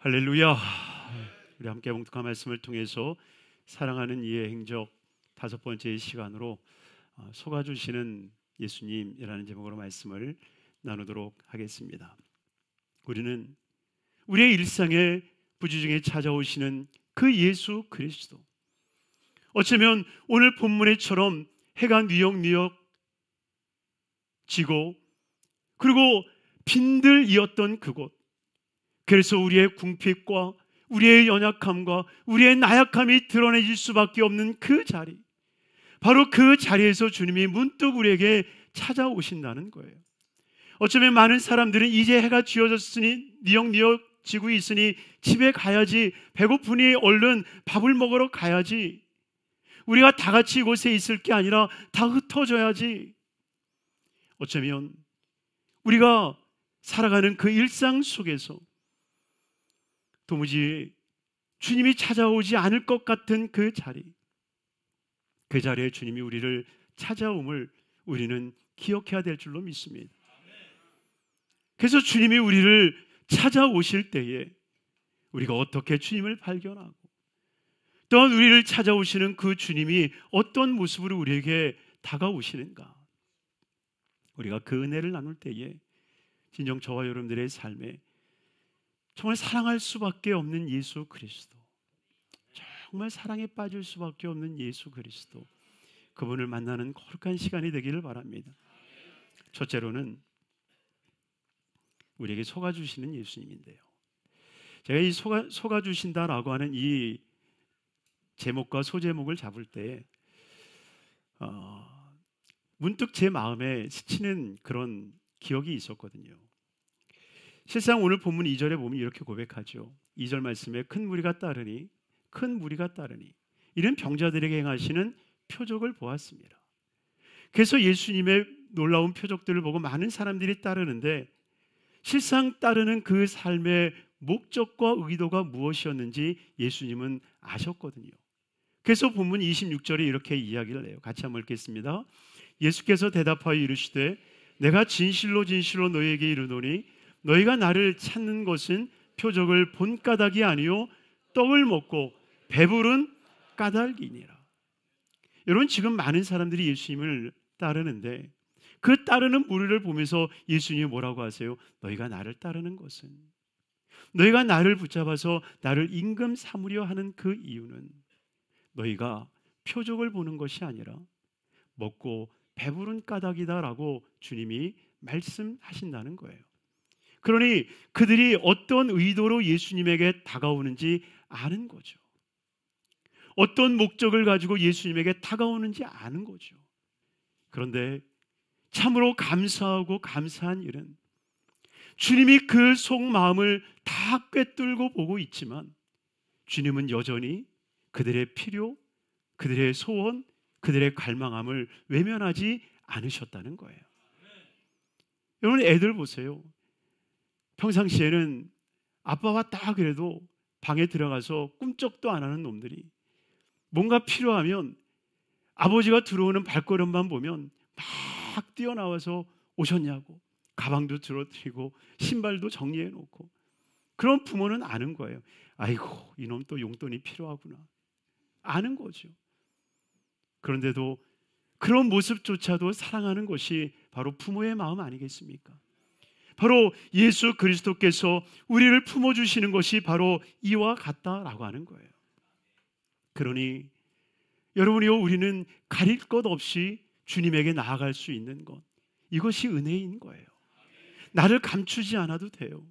할렐루야. 우리 함께 봉독한 말씀을 통해서 사랑하는 이의 행적 5번째 시간으로 속아주시는 예수님이라는 제목으로 말씀을 나누도록 하겠습니다. 우리는 우리의 일상에 부지중에 찾아오시는 그 예수 그리스도, 어쩌면 오늘 본문에처럼 해가 뉘역뉘역 지고 그리고 빈들이었던 그곳, 그래서 우리의 궁핍과 우리의 연약함과 우리의 나약함이 드러내질 수밖에 없는 그 자리, 바로 그 자리에서 주님이 문득 우리에게 찾아오신다는 거예요. 어쩌면 많은 사람들은 이제 해가 지어졌으니 뉘역뉘역 지고 있으니 집에 가야지, 배고프니 얼른 밥을 먹으러 가야지, 우리가 다 같이 이곳에 있을 게 아니라 다 흩어져야지, 어쩌면 우리가 살아가는 그 일상 속에서 도무지 주님이 찾아오지 않을 것 같은 그 자리, 그 자리에 주님이 우리를 찾아옴을 우리는 기억해야 될 줄로 믿습니다. 그래서 주님이 우리를 찾아오실 때에 우리가 어떻게 주님을 발견하고, 또한 우리를 찾아오시는 그 주님이 어떤 모습으로 우리에게 다가오시는가, 우리가 그 은혜를 나눌 때에 진정 저와 여러분들의 삶에 정말 사랑할 수밖에 없는 예수 그리스도, 정말 사랑에 빠질 수밖에 없는 예수 그리스도, 그분을 만나는 거룩한 시간이 되기를 바랍니다. 첫째로는 우리에게 속아주시는 예수님인데요, 제가 이 속아주신다라고 하는 이 제목과 소제목을 잡을 때 문득 제 마음에 스치는 그런 기억이 있었거든요. 실상 오늘 본문 2절에 보면 이렇게 고백하죠. 2절 말씀에 큰 무리가 따르니 이런 병자들에게 행하시는 표적을 보았습니다. 그래서 예수님의 놀라운 표적들을 보고 많은 사람들이 따르는데, 실상 따르는 그 삶의 목적과 의도가 무엇이었는지 예수님은 아셨거든요. 그래서 본문 26절에 이렇게 이야기를 해요. 같이 한번 읽겠습니다. 예수께서 대답하여 이르시되 내가 진실로 진실로 너희에게 이르노니 너희가 나를 찾는 것은 표적을 본 까닭이 아니요 떡을 먹고 배부른 까닭이니라. 여러분, 지금 많은 사람들이 예수님을 따르는데 그 따르는 무리를 보면서 예수님이 뭐라고 하세요? 너희가 나를 따르는 것은, 너희가 나를 붙잡아서 나를 임금 삼으려 하는 그 이유는 너희가 표적을 보는 것이 아니라 먹고 배부른 까닭이다라고 주님이 말씀하신다는 거예요. 그러니 그들이 어떤 의도로 예수님에게 다가오는지 아는 거죠. 어떤 목적을 가지고 예수님에게 다가오는지 아는 거죠. 그런데 참으로 감사하고 감사한 일은 주님이 그 속마음을 다 꿰뚫고 보고 있지만 주님은 여전히 그들의 필요, 그들의 소원, 그들의 갈망함을 외면하지 않으셨다는 거예요. 여러분, 애들 보세요. 평상시에는 아빠와 딱 그래도 방에 들어가서 꿈쩍도 안 하는 놈들이 뭔가 필요하면 아버지가 들어오는 발걸음만 보면 막 뛰어나와서 오셨냐고 가방도 들어드리고 신발도 정리해 놓고, 그런 부모는 아는 거예요. 아이고, 이놈 또 용돈이 필요하구나, 아는 거죠. 그런데도 그런 모습조차도 사랑하는 것이 바로 부모의 마음 아니겠습니까? 바로 예수 그리스도께서 우리를 품어주시는 것이 바로 이와 같다라고 하는 거예요. 그러니 여러분이요, 우리는 가릴 것 없이 주님에게 나아갈 수 있는 것, 이것이 은혜인 거예요. 나를 감추지 않아도 돼요.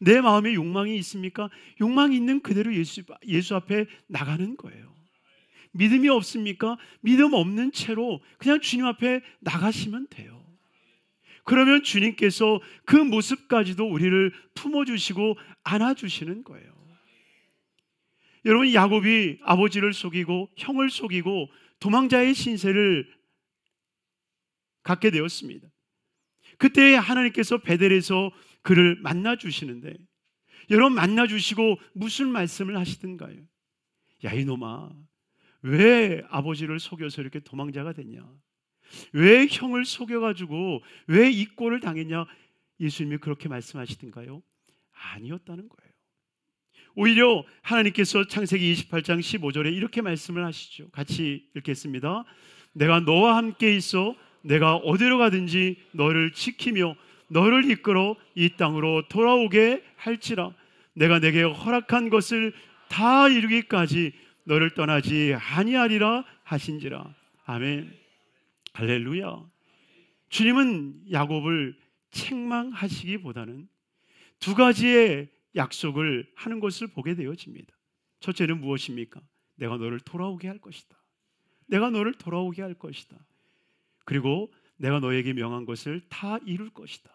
내 마음에 욕망이 있습니까? 욕망이 있는 그대로 예수 앞에 나가는 거예요. 믿음이 없습니까? 믿음 없는 채로 그냥 주님 앞에 나가시면 돼요. 그러면 주님께서 그 모습까지도 우리를 품어주시고 안아주시는 거예요. 여러분, 야곱이 아버지를 속이고 형을 속이고 도망자의 신세를 갖게 되었습니다. 그때 하나님께서 베델에서 그를 만나주시는데, 여러분, 만나주시고 무슨 말씀을 하시던가요? 야, 이놈아, 왜 아버지를 속여서 이렇게 도망자가 됐냐? 왜 형을 속여가지고 왜 이 꼴을 당했냐? 예수님이 그렇게 말씀하시던가요? 아니었다는 거예요. 오히려 하나님께서 창세기 28장 15절에 이렇게 말씀을 하시죠. 같이 읽겠습니다. 내가 너와 함께 있어 내가 어디로 가든지 너를 지키며 너를 이끌어 이 땅으로 돌아오게 할지라. 내가 내게 허락한 것을 다 이루기까지 너를 떠나지 아니하리라 하신지라. 아멘. 할렐루야. 주님은 야곱을 책망하시기보다는 두 가지의 약속을 하는 것을 보게 되어집니다. 첫째는 무엇입니까? 내가 너를 돌아오게 할 것이다. 내가 너를 돌아오게 할 것이다. 그리고 내가 너에게 명한 것을 다 이룰 것이다.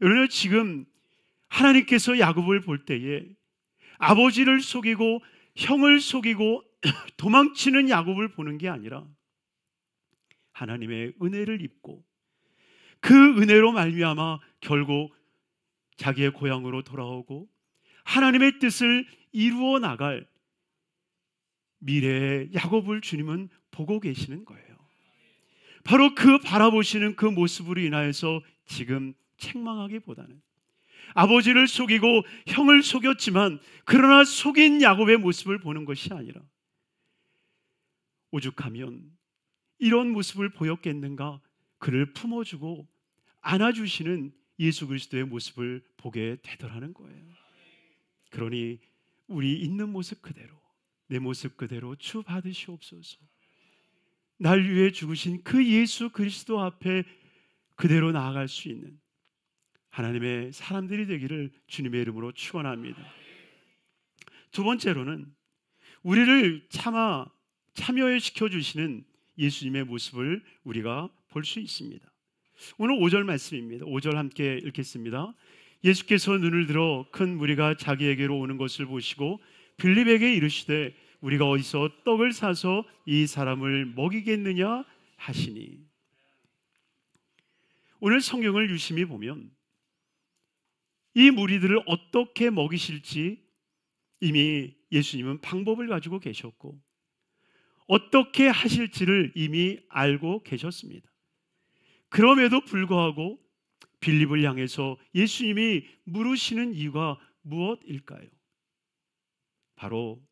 여러분, 지금 하나님께서 야곱을 볼 때에 아버지를 속이고 형을 속이고 도망치는 야곱을 보는 게 아니라 하나님의 은혜를 입고 그 은혜로 말미암아 결국 자기의 고향으로 돌아오고 하나님의 뜻을 이루어 나갈 미래의 야곱을 주님은 보고 계시는 거예요. 바로 그 바라보시는 그 모습으로 인하여서 지금 책망하기보다는 아버지를 속이고 형을 속였지만 그러나 속인 야곱의 모습을 보는 것이 아니라 오죽하면 이런 모습을 보였겠는가, 그를 품어주고 안아주시는 예수 그리스도의 모습을 보게 되더라는 거예요. 그러니 우리 있는 모습 그대로, 내 모습 그대로 주 받으시옵소서. 날 위해 죽으신 그 예수 그리스도 앞에 그대로 나아갈 수 있는 하나님의 사람들이 되기를 주님의 이름으로 축원합니다. 두 번째로는 우리를 참여시켜 주시는 예수님의 모습을 우리가 볼 수 있습니다. 오늘 5절 말씀입니다. 5절 함께 읽겠습니다. 예수께서 눈을 들어 큰 무리가 자기에게로 오는 것을 보시고 빌립에게 이르시되 우리가 어디서 떡을 사서 이 사람을 먹이겠느냐 하시니. 오늘 성경을 유심히 보면 이 무리들을 어떻게 먹이실지 이미 예수님은 방법을 가지고 계셨고 어떻게 하실지를 이미 알고 계셨습니다. 그럼에도 불구하고 빌립을 향해서 예수님이 물으시는 이유가 무엇일까요? 바로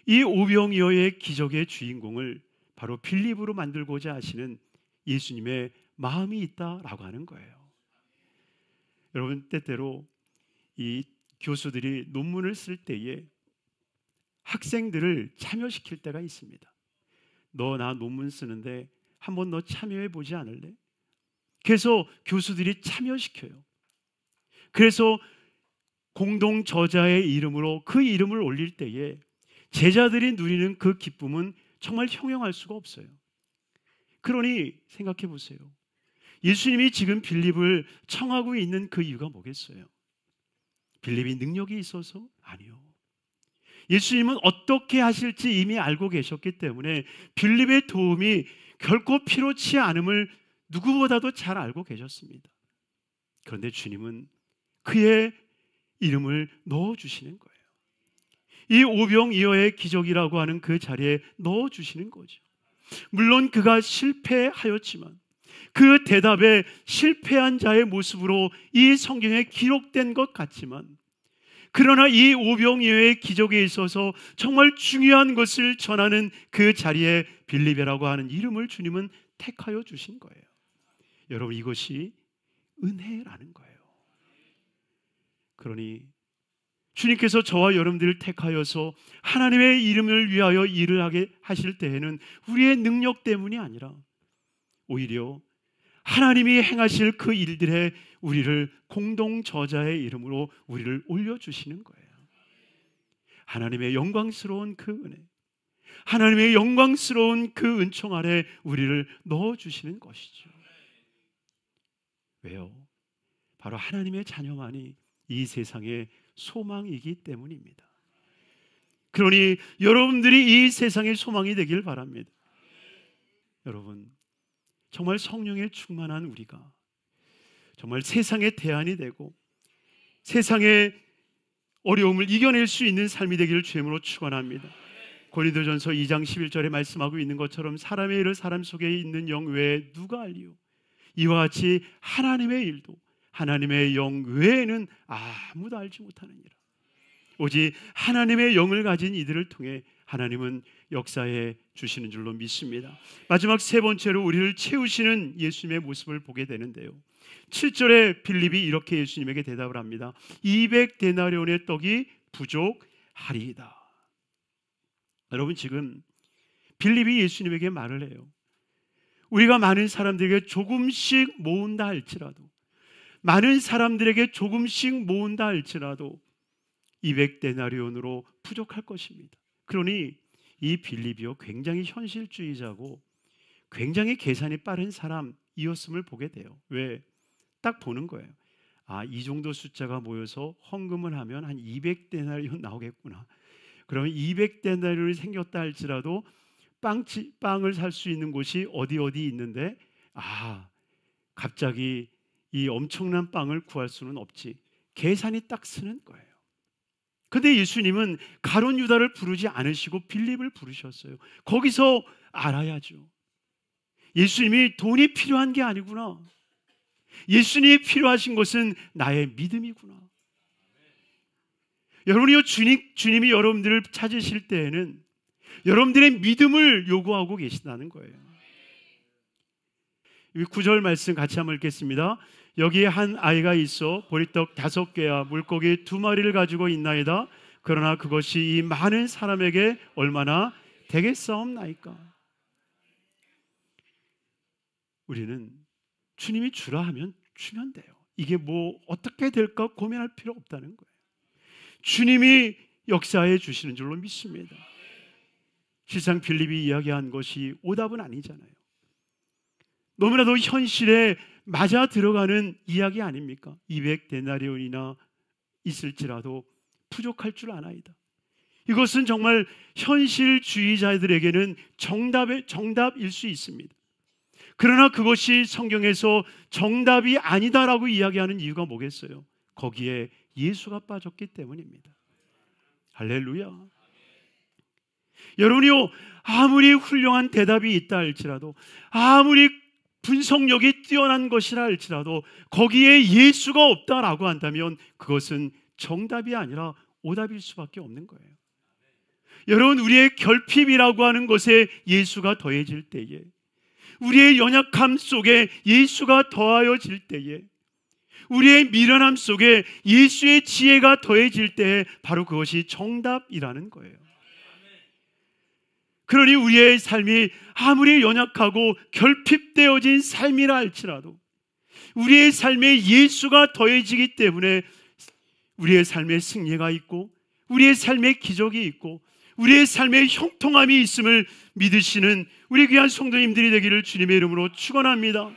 이 오병이어의 기적의 주인공을 바로 빌립으로 만들고자 하시는 예수님의 마음이 있다라고 하는 거예요. 여러분, 때때로 이 교수들이 논문을 쓸 때에 학생들을 참여시킬 때가 있습니다. 너 나 논문 쓰는데 한번 너 참여해 보지 않을래? 그래서 교수들이 참여시켜요. 그래서 공동 저자의 이름으로 그 이름을 올릴 때에 제자들이 누리는 그 기쁨은 정말 형용할 수가 없어요. 그러니 생각해 보세요. 예수님이 지금 빌립을 청하고 있는 그 이유가 뭐겠어요? 빌립이 능력이 있어서? 아니요. 예수님은 어떻게 하실지 이미 알고 계셨기 때문에 빌립의 도움이 결코 필요치 않음을 누구보다도 잘 알고 계셨습니다. 그런데 주님은 그의 이름을 넣어주시는 거예요. 이 오병이어의 기적이라고 하는 그 자리에 넣어주시는 거죠. 물론 그가 실패하였지만 그 대답에 실패한 자의 모습으로 이 성경에 기록된 것 같지만 그러나 이 오병이어의 기적에 있어서 정말 중요한 것을 전하는 그 자리에 빌립이라고 하는 이름을 주님은 택하여 주신 거예요. 여러분, 이것이 은혜라는 거예요. 그러니 주님께서 저와 여러분들을 택하여서 하나님의 이름을 위하여 일을 하게 하실 때에는 우리의 능력 때문이 아니라 오히려 하나님이 행하실 그 일들에 우리를 공동 저자의 이름으로 우리를 올려주시는 거예요. 하나님의 영광스러운 그 은혜, 하나님의 영광스러운 그 은총 아래 우리를 넣어주시는 것이죠. 왜요? 바로 하나님의 자녀만이 이 세상의 소망이기 때문입니다. 그러니 여러분들이 이 세상의 소망이 되길 바랍니다. 여러분, 정말 성령에 충만한 우리가 정말 세상의 대안이 되고 세상의 어려움을 이겨낼 수 있는 삶이 되기를 주님으로 축원합니다. 고린도전서 2장 11절에 말씀하고 있는 것처럼 사람의 일을 사람 속에 있는 영 외에 누가 알리요? 이와 같이 하나님의 일도 하나님의 영 외에는 아무도 알지 못하느니라. 오직 하나님의 영을 가진 이들을 통해 하나님은 역사해 주시는 줄로 믿습니다. 마지막 세 번째로 우리를 채우시는 예수님의 모습을 보게 되는데요, 7절에 빌립이 이렇게 예수님에게 대답을 합니다. 200데나리온의 떡이 부족하리이다. 여러분, 지금 빌립이 예수님에게 말을 해요. 우리가 많은 사람들에게 조금씩 모은다 할지라도, 많은 사람들에게 조금씩 모은다 할지라도 200데나리온으로 부족할 것입니다. 그러니 이 빌립이요, 굉장히 현실주의자고 굉장히 계산이 빠른 사람이었음을 보게 돼요. 왜? 딱 보는 거예요. 아, 이 정도 숫자가 모여서 헌금을 하면 한 200데나리온 나오겠구나. 그러면 200데나리온이 생겼다 할지라도 빵을 살 수 있는 곳이 어디 있는데, 갑자기 이 엄청난 빵을 구할 수는 없지. 계산이 딱 쓰는 거예요. 근데 예수님은 가룟 유다를 부르지 않으시고 빌립을 부르셨어요. 거기서 알아야죠. 예수님이 돈이 필요한 게 아니구나. 예수님이 필요하신 것은 나의 믿음이구나. 여러분이요, 주님이 여러분들을 찾으실 때에는 여러분들의 믿음을 요구하고 계신다는 거예요. 9절 말씀 같이 한번 읽겠습니다. 여기에 한 아이가 있어 보리떡 5개와 물고기 2마리를 가지고 있나이다. 그러나 그것이 이 많은 사람에게 얼마나 되겠사옵나이까. 우리는 주님이 주라 하면 주면 돼요. 이게 뭐 어떻게 될까 고민할 필요 없다는 거예요. 주님이 역사해 주시는 줄로 믿습니다. 실상 빌립이 이야기한 것이 오답은 아니잖아요. 너무나도 현실에 맞아 들어가는 이야기 아닙니까? 200데나리온이나 있을지라도 부족할 줄 아나이다. 이것은 정말 현실주의자들에게는 정답일 수 있습니다. 그러나 그것이 성경에서 정답이 아니다라고 이야기하는 이유가 뭐겠어요? 거기에 예수가 빠졌기 때문입니다. 할렐루야. 여러분이요, 아무리 훌륭한 대답이 있다 할지라도, 아무리 분석력이 뛰어난 것이라 할지라도 거기에 예수가 없다라고 한다면 그것은 정답이 아니라 오답일 수밖에 없는 거예요. 여러분, 우리의 결핍이라고 하는 것에 예수가 더해질 때에, 우리의 연약함 속에 예수가 더하여질 때에, 우리의 미련함 속에 예수의 지혜가 더해질 때에 바로 그것이 정답이라는 거예요. 그러니 우리의 삶이 아무리 연약하고 결핍되어진 삶이라 할지라도 우리의 삶에 예수가 더해지기 때문에 우리의 삶에 승리가 있고 우리의 삶에 기적이 있고 우리의 삶에 형통함이 있음을 믿으시는 우리 귀한 성도님들이 되기를 주님의 이름으로 축원합니다.